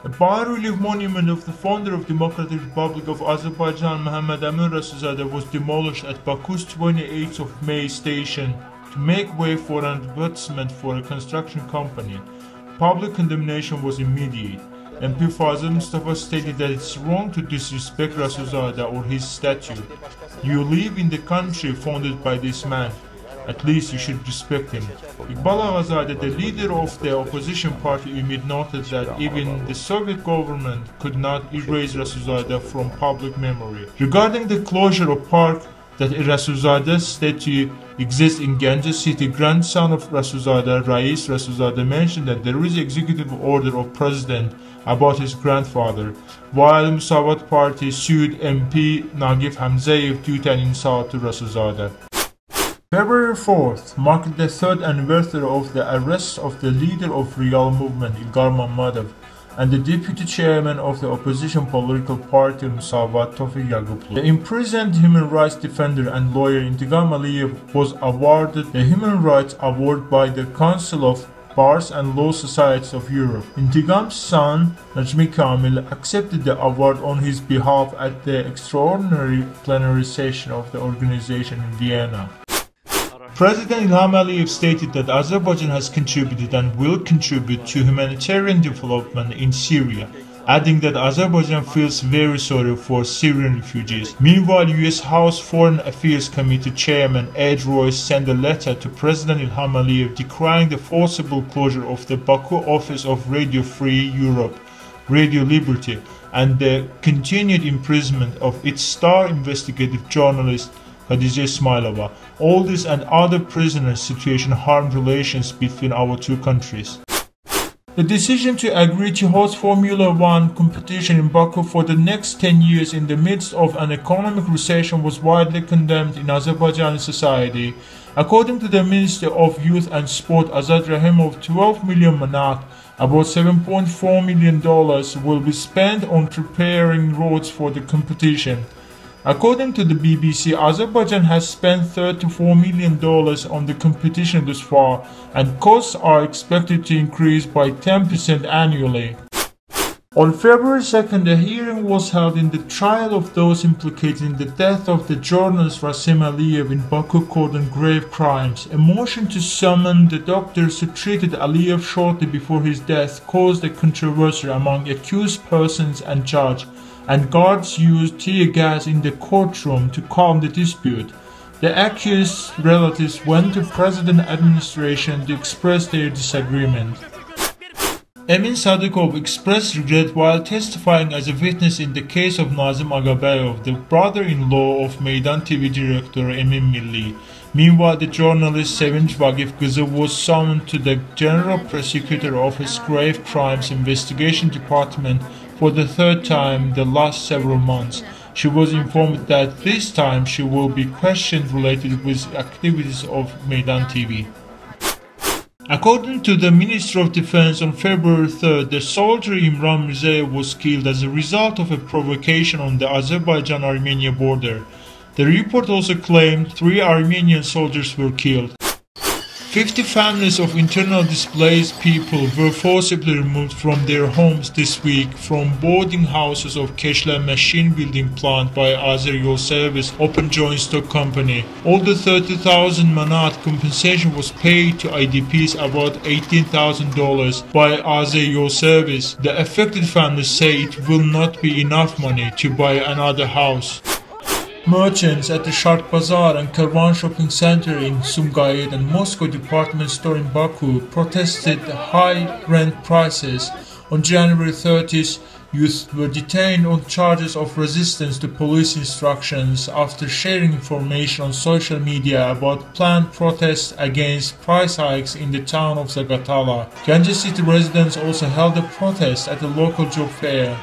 A bas-relief monument of the founder of Democratic Republic of Azerbaijan, Mohammad Amir Rasulzadeh, was demolished at Baku's 28th of May station to make way for an advertisement for a construction company. Public condemnation was immediate. MP Fazıl Mustafa stated that it's wrong to disrespect Rasulzadeh or his statue. You live in the country founded by this man. At least you should respect him. Iqbal Ağazadeh, the leader of the opposition party UMID, noted that even the Soviet government could not erase Rasulzadeh from public memory. Regarding the closure of park that a Rasulzadeh statue exists in Ganja city, grandson of Rasulzadeh, Rais Rasulzadeh, mentioned that there is executive order of president about his grandfather, while Musavat party sued MP Nagif Hamzayev due to an insult to Rasulzadeh. February 4th marked the third anniversary of the arrest of the leader of Real movement, Ilgar Mammadov, and the deputy chairman of the opposition political party, Musavat, Tofiq Yaguplu. The imprisoned human rights defender and lawyer Intiqam Aliyev was awarded the Human Rights Award by the Council of Bars and Law Societies of Europe. Intiqam's son, Najmi Kamil, accepted the award on his behalf at the extraordinary plenary session of the organization in Vienna. President İlham Aliyev stated that Azerbaijan has contributed and will contribute to humanitarian development in Syria, adding that Azerbaijan feels very sorry for Syrian refugees. Meanwhile, US House Foreign Affairs Committee Chairman Ed Royce sent a letter to President İlham Aliyev decrying the forcible closure of the Baku office of Radio Free Europe, Radio Liberty, and the continued imprisonment of its star investigative journalist Khadija Ismailova. All this and other prisoners' situation harmed relations between our two countries. The decision to agree to host Formula One competition in Baku for the next 10 years in the midst of an economic recession was widely condemned in Azerbaijani society. According to the Minister of Youth and Sport, Azad Rahimov, 12 million manat, about $7.4 million, will be spent on preparing roads for the competition. According to the BBC, Azerbaijan has spent $34 million on the competition thus far, and costs are expected to increase by 10% annually. On February 2nd, a hearing was held in the trial of those implicated in the death of the journalist Rasim Aliyev in Baku court on grave crimes. A motion to summon the doctors who treated Aliyev shortly before his death caused a controversy among accused persons and judge, and guards used tear gas in the courtroom to calm the dispute. The accused relatives went to President administration to express their disagreement. Emin Sadıkov expressed regret while testifying as a witness in the case of Nazim Agabeyov, the brother-in-law of Meydan TV director Emin Milli. Meanwhile, the journalist Sevinç Vagif Kızı was summoned to the General Prosecutor Office Grave Crimes Investigation Department for the third time the last several months. She was informed that this time she will be questioned related with activities of Meydan TV. According to the Minister of Defense, on February 3rd, the soldier Imran Mirzayev was killed as a result of a provocation on the Azerbaijan-Armenia border. The report also claimed 3 Armenian soldiers were killed. 50 families of internally displaced people were forcibly removed from their homes this week from boarding houses of Keshla machine building plant by Azeryol Service Open Joint Stock Company. All the 30,000 manat compensation was paid to IDPs, about $18,000 by Azeryol Service. The affected families say it will not be enough money to buy another house. Merchants at the Shark Bazaar and Karvan shopping center in Sumgayit and Moscow department store in Baku protested high rent prices. On January 30th, youth were detained on charges of resistance to police instructions after sharing information on social media about planned protests against price hikes in the town of Zagatala. Ganja city residents also held a protest at the local job fair.